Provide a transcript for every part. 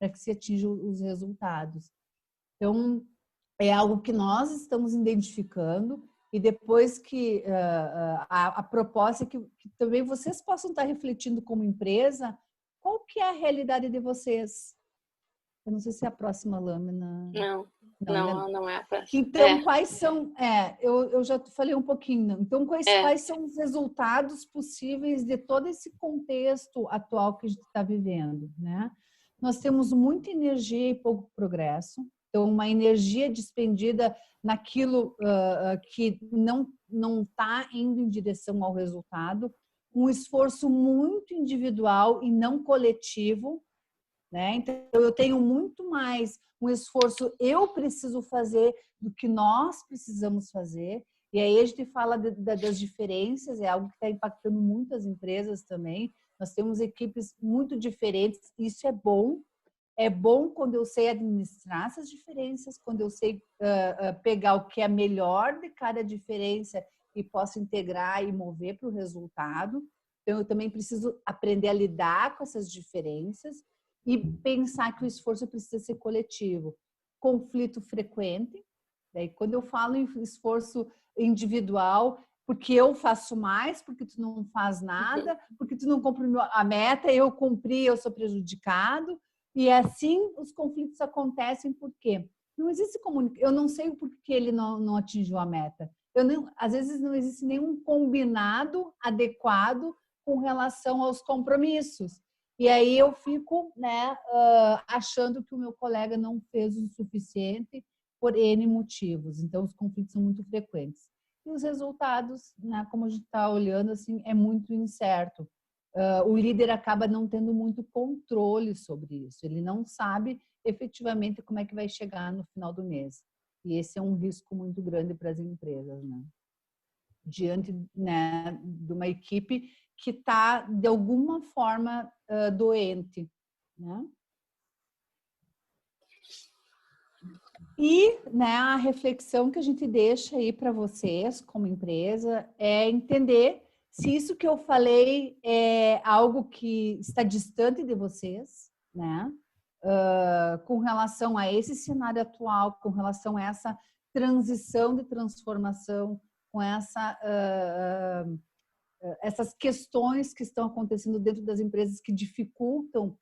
para que se atinjam os resultados. Então, é algo que nós estamos identificando e depois que a proposta é que também vocês possam estar refletindo como empresa qual que é a realidade de vocês. Eu não sei se é a próxima lâmina. Não é a próxima. Então, quais são... eu já falei um pouquinho. Então, quais são os resultados possíveis de todo esse contexto atual que a gente está vivendo, né? Nós temos muita energia e pouco progresso. Então, uma energia despendida naquilo que não está indo em direção ao resultado. Um esforço muito individual e não coletivo, né? Então, eu tenho muito mais um esforço eu preciso fazer do que nós precisamos fazer. E aí a gente fala das diferenças, é algo que está impactando muito as empresas também. Nós temos equipes muito diferentes, isso é bom. É bom quando eu sei administrar essas diferenças, quando eu sei pegar o que é melhor de cada diferença e posso integrar e mover para o resultado. Então, eu também preciso aprender a lidar com essas diferenças e pensar que o esforço precisa ser coletivo. Conflito frequente. Daí, quando eu falo em esforço individual, porque eu faço mais, porque tu não faz nada, porque tu não cumpre a meta, eu cumpri, eu sou prejudicado. E assim os conflitos acontecem porque não existe comunicação. Eu não sei por que ele não atingiu a meta. Às vezes não existe nenhum combinado adequado com relação aos compromissos. E aí eu fico, né, achando que o meu colega não fez o suficiente por N motivos. Então os conflitos são muito frequentes. E os resultados, né, como a gente está olhando, assim, é muito incerto. O líder acaba não tendo muito controle sobre isso. Ele não sabe efetivamente como é que vai chegar no final do mês. E esse é um risco muito grande para as empresas, né? Diante, né, de uma equipe que está, de alguma forma, doente, né? E, né, a reflexão que a gente deixa aí para vocês, como empresa, é entender se isso que eu falei é algo que está distante de vocês, né? Com relação a esse cenário atual, com relação a essa transição de transformação, com essas questões que estão acontecendo dentro das empresas que dificultam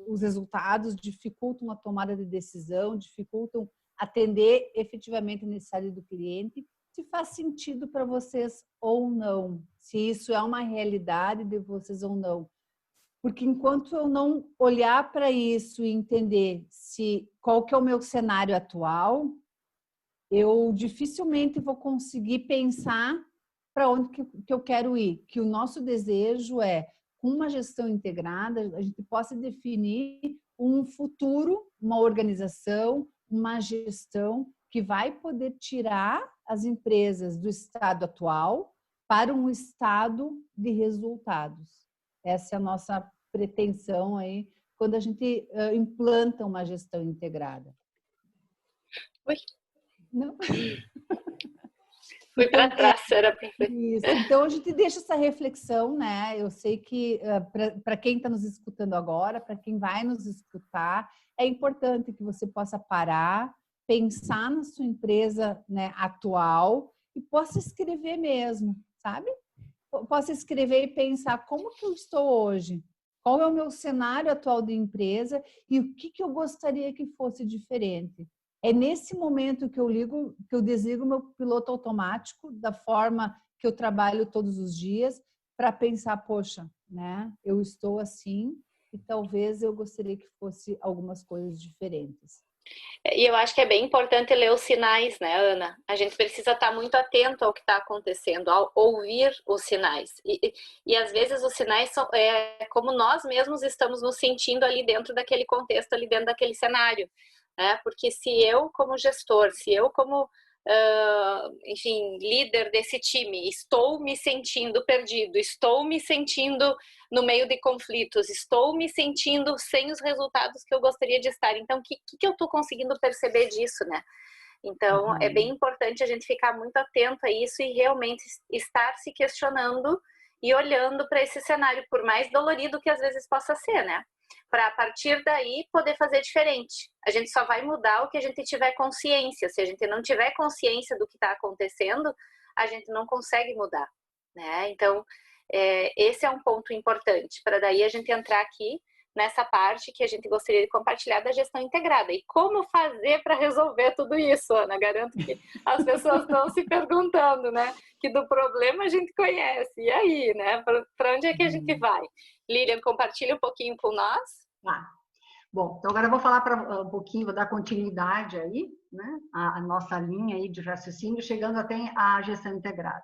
os resultados, dificultam a tomada de decisão, dificultam atender efetivamente a necessidade do cliente, se faz sentido para vocês ou não, se isso é uma realidade de vocês ou não. Porque enquanto eu não olhar para isso e entender qual que é o meu cenário atual, eu dificilmente vou conseguir pensar para onde que eu quero ir. Que o nosso desejo é, com uma gestão integrada, a gente possa definir um futuro, uma organização, uma gestão que vai poder tirar as empresas do estado atual para um estado de resultados. Essa é a nossa pretensão aí quando a gente implanta uma gestão integrada. Oi? Não? Fui para trás, era para isso. Então, a gente deixa essa reflexão, né? Eu sei que para quem está nos escutando agora, para quem vai nos escutar, é importante que você possa parar, pensar na sua empresa, né, atual e possa escrever mesmo, sabe? Possa escrever e pensar como que eu estou hoje, qual é o meu cenário atual de empresa e o que eu gostaria que fosse diferente. É nesse momento que eu desligo meu piloto automático da forma que eu trabalho todos os dias para pensar, poxa, né? Eu estou assim e talvez eu gostaria que fosse algumas coisas diferentes. E eu acho que é bem importante ler os sinais, né, Ana? A gente precisa estar muito atento ao que está acontecendo, ao ouvir os sinais. E às vezes os sinais são como nós mesmos estamos nos sentindo ali dentro daquele contexto, ali dentro daquele cenário. Né? Porque se eu, como gestor, se eu, como enfim, líder desse time, estou me sentindo perdido, estou me sentindo no meio de conflitos, estou me sentindo sem os resultados que eu gostaria de estar. Então, o que eu estou conseguindo perceber disso, né? Então, é bem importante a gente ficar muito atento a isso e realmente estar se questionando e olhando para esse cenário, por mais dolorido que às vezes possa ser, né? para a partir daí poder fazer diferente. A gente só vai mudar o que a gente tiver consciência. Se a gente não tiver consciência do que está acontecendo, a gente não consegue mudar, né? Então, esse é um ponto importante, para daí a gente entrar aqui nessa parte que a gente gostaria de compartilhar da gestão integrada. E como fazer para resolver tudo isso, Ana? Garanto que as pessoas estão se perguntando, né? Que do problema a gente conhece. E aí, né? Para onde é que a gente vai? Lilian, compartilha um pouquinho com nós. Bom, então agora eu vou falar um pouquinho, vou dar continuidade aí, né? A nossa linha aí de raciocínio, chegando até a gestão integrada.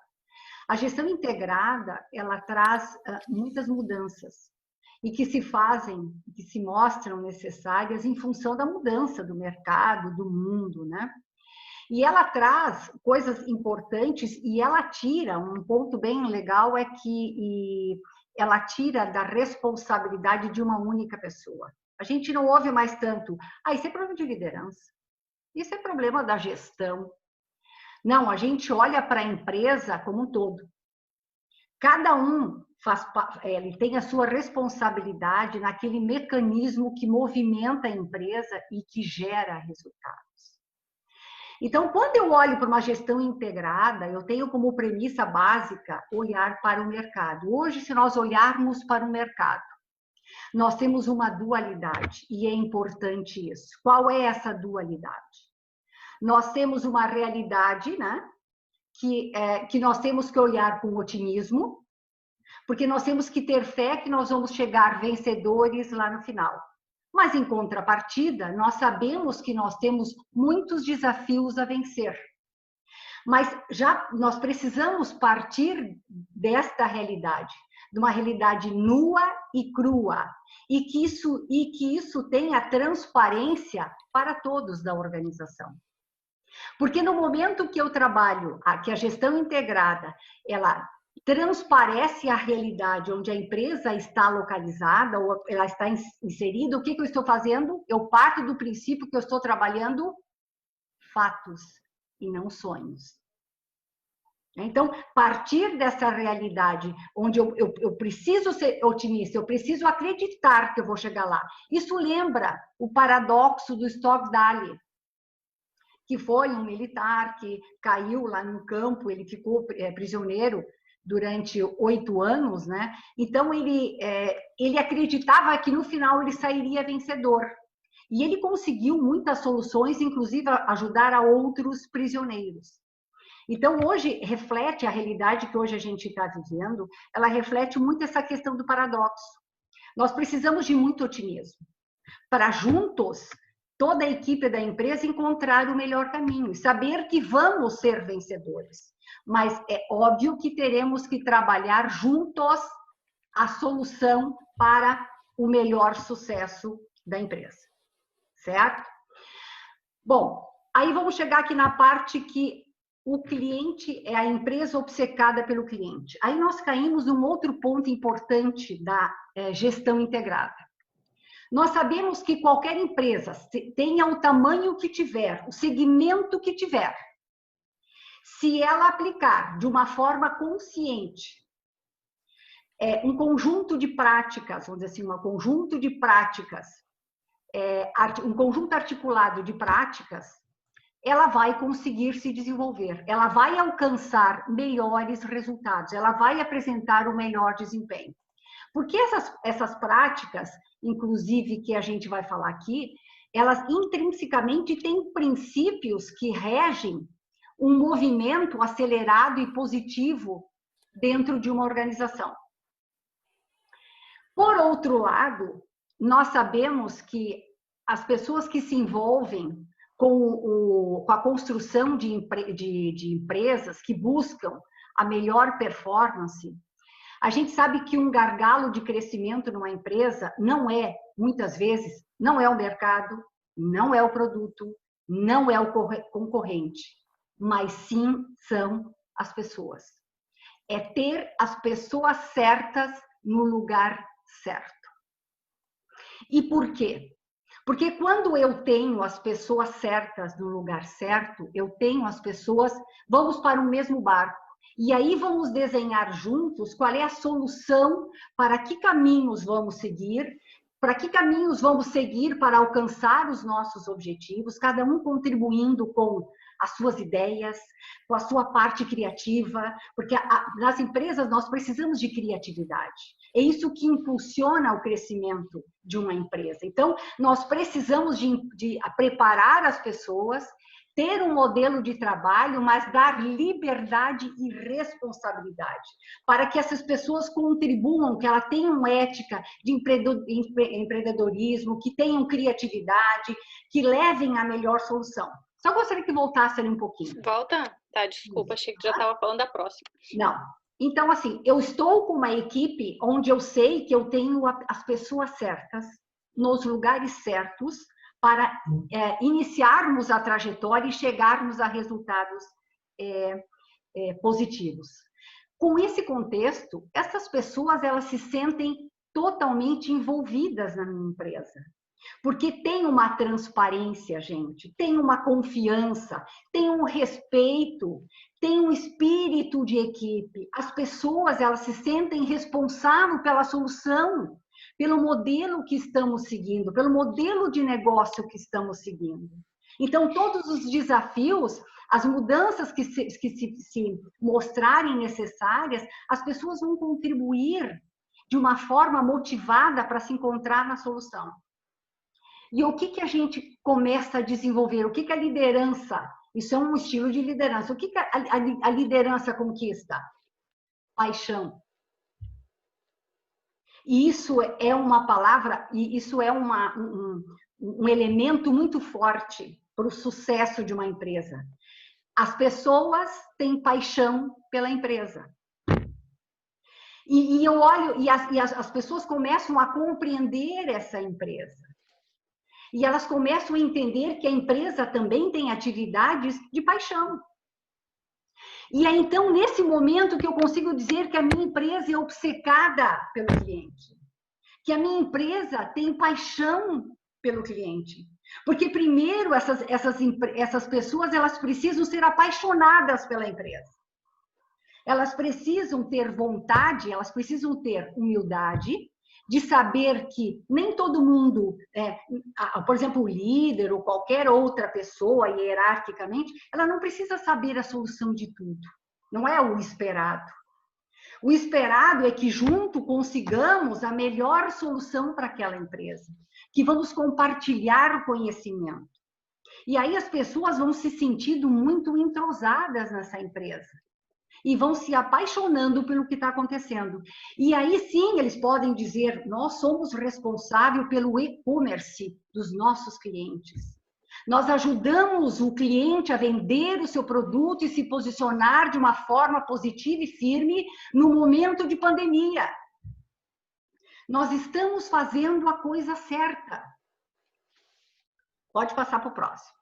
A gestão integrada, ela traz muitas mudanças e que se fazem, que se mostram necessárias em função da mudança do mercado, do mundo, né? E ela traz coisas importantes e ela tira, um ponto bem legal é que ela tira da responsabilidade de uma única pessoa. A gente não ouve mais tanto, isso é problema de liderança, isso é problema da gestão. Não, a gente olha para a empresa como um todo. Cada um ele tem a sua responsabilidade naquele mecanismo que movimenta a empresa e que gera resultados. Então, quando eu olho para uma gestão integrada, eu tenho como premissa básica olhar para o mercado. Hoje, se nós olharmos para o mercado, nós temos uma dualidade e é importante isso. Qual é essa dualidade? Nós temos uma realidade, né, que nós temos que olhar com otimismo, porque nós temos que ter fé que nós vamos chegar vencedores lá no final. Mas, em contrapartida, nós sabemos que nós temos muitos desafios a vencer. Mas nós precisamos partir desta realidade, de uma realidade nua e crua, e que isso tenha transparência para todos da organização. Porque no momento que eu trabalho, que a gestão integrada, ela transparece a realidade onde a empresa está localizada ou ela está inserida, o que eu estou fazendo? Eu parto do princípio que eu estou trabalhando fatos e não sonhos. Então, partir dessa realidade onde eu preciso ser otimista, eu preciso acreditar que eu vou chegar lá. Isso lembra o paradoxo do Stockdale, que foi um militar que caiu lá no campo, ele ficou prisioneiro durante 8 anos, né? Então, ele acreditava que no final ele sairia vencedor. E ele conseguiu muitas soluções, inclusive ajudar a outros prisioneiros. Então, hoje, reflete a realidade que hoje a gente está vivendo, ela reflete muito essa questão do paradoxo. Nós precisamos de muito otimismo para juntos, toda a equipe da empresa encontrar o melhor caminho e saber que vamos ser vencedores. Mas é óbvio que teremos que trabalhar juntos a solução para o melhor sucesso da empresa, certo? Bom, aí vamos chegar aqui na parte que o cliente é a empresa obcecada pelo cliente. Aí nós caímos num outro ponto importante da gestão integrada. Nós sabemos que qualquer empresa, tenha o tamanho que tiver, o segmento que tiver, se ela aplicar de uma forma consciente um conjunto de práticas, vamos dizer assim, um conjunto de práticas, um conjunto articulado de práticas, ela vai conseguir se desenvolver, ela vai alcançar melhores resultados, ela vai apresentar o melhor desempenho. Porque essas práticas, inclusive que a gente vai falar aqui, elas intrinsecamente têm princípios que regem um movimento acelerado e positivo dentro de uma organização. Por outro lado, nós sabemos que as pessoas que se envolvem com a construção de empresas que buscam a melhor performance, a gente sabe que um gargalo de crescimento numa empresa muitas vezes, não é o mercado, não é o produto, não é o concorrente, mas sim são as pessoas. É ter as pessoas certas no lugar certo. E por quê? Porque quando eu tenho as pessoas certas no lugar certo, eu tenho as pessoas, vamos para o mesmo barco. E aí vamos desenhar juntos qual é a solução, para que caminhos vamos seguir, para que caminhos vamos seguir para alcançar os nossos objetivos, cada um contribuindo com as suas ideias, com a sua parte criativa, porque nas empresas nós precisamos de criatividade. É isso que impulsiona o crescimento de uma empresa. Então, nós precisamos de preparar as pessoas, ter um modelo de trabalho, mas dar liberdade e responsabilidade, para que essas pessoas contribuam, que elas tenham ética de empreendedorismo, que tenham criatividade, que levem a melhor solução. Só gostaria que voltasse ali um pouquinho. Volta? Tá, desculpa, achei que já estava falando da próxima. Não. Então, assim, eu estou com uma equipe onde eu sei que eu tenho as pessoas certas, nos lugares certos, para iniciarmos a trajetória e chegarmos a resultados positivos. Com esse contexto, essas pessoas elas se sentem totalmente envolvidas na minha empresa. Porque tem uma transparência, gente, tem uma confiança, tem um respeito, tem um espírito de equipe. As pessoas elas se sentem responsáveis pela solução, pelo modelo que estamos seguindo, pelo modelo de negócio que estamos seguindo. Então, todos os desafios, as mudanças que se mostrarem necessárias, as pessoas vão contribuir de uma forma motivada para se encontrar na solução. E o que a gente começa a desenvolver? O que a liderança, isso é um estilo de liderança, o que a liderança conquista? Paixão. E isso é uma palavra, e isso é um elemento muito forte para o sucesso de uma empresa. As pessoas têm paixão pela empresa. E eu olho, e as pessoas começam a compreender essa empresa. E elas começam a entender que a empresa também tem atividades de paixão. E é então, nesse momento, que eu consigo dizer que a minha empresa é obcecada pelo cliente. Que a minha empresa tem paixão pelo cliente. Porque, primeiro, essas pessoas elas precisam ser apaixonadas pela empresa. Elas precisam ter vontade, elas precisam ter humildade, de saber que nem todo mundo, por exemplo, o líder ou qualquer outra pessoa, hierarquicamente, ela não precisa saber a solução de tudo. Não é o esperado. O esperado é que junto consigamos a melhor solução para aquela empresa, que vamos compartilhar o conhecimento. E aí as pessoas vão se sentindo muito entrosadas nessa empresa. E vão se apaixonando pelo que está acontecendo. E aí sim eles podem dizer, nós somos responsáveis pelo e-commerce dos nossos clientes. Nós ajudamos o cliente a vender o seu produto e se posicionar de uma forma positiva e firme no momento de pandemia. Nós estamos fazendo a coisa certa. Pode passar para o próximo.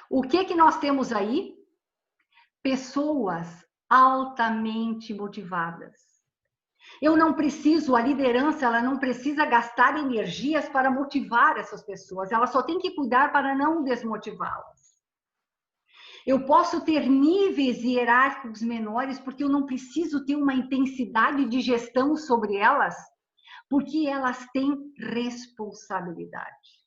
O que nós temos aí? Pessoas altamente motivadas. Eu não preciso, a liderança, ela não precisa gastar energias para motivar essas pessoas. Ela só tem que cuidar para não desmotivá-las. Eu posso ter níveis hierárquicos menores porque eu não preciso ter uma intensidade de gestão sobre elas, porque elas têm responsabilidade.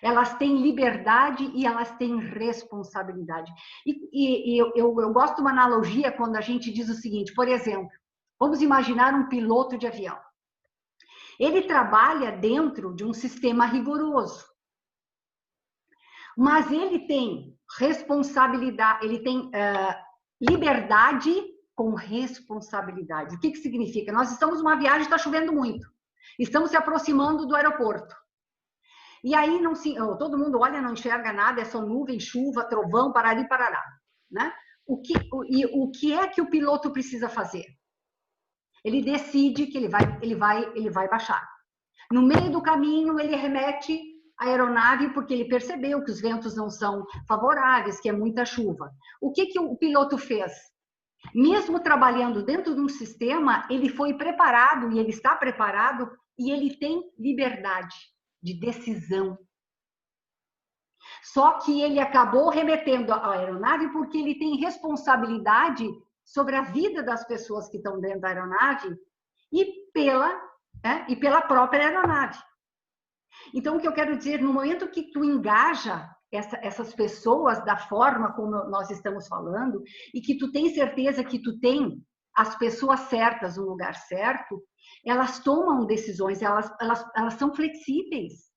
Elas têm liberdade e elas têm responsabilidade. E eu gosto de uma analogia quando a gente diz o seguinte, por exemplo, vamos imaginar um piloto de avião. Ele trabalha dentro de um sistema rigoroso, mas ele tem responsabilidade, ele tem liberdade com responsabilidade. O que significa? Nós estamos numa viagem, está chovendo muito. Estamos se aproximando do aeroporto. E aí todo mundo olha, não enxerga nada, é só nuvem, chuva, trovão, parari, parará. Né? O que é que o piloto precisa fazer? Ele decide que ele vai baixar. No meio do caminho, ele remete a aeronave porque ele percebeu que os ventos não são favoráveis, que é muita chuva. O que o piloto fez? Mesmo trabalhando dentro de um sistema, ele foi preparado e ele está preparado e ele tem liberdade de decisão. Só que ele acabou remetendo a aeronave porque ele tem responsabilidade sobre a vida das pessoas que estão dentro da aeronave e pela né? E pela própria aeronave. Então, o que eu quero dizer, no momento que tu engaja essas pessoas da forma como nós estamos falando, e que tu tem certeza que tu tem as pessoas certas no lugar certo, elas tomam decisões, elas são flexíveis.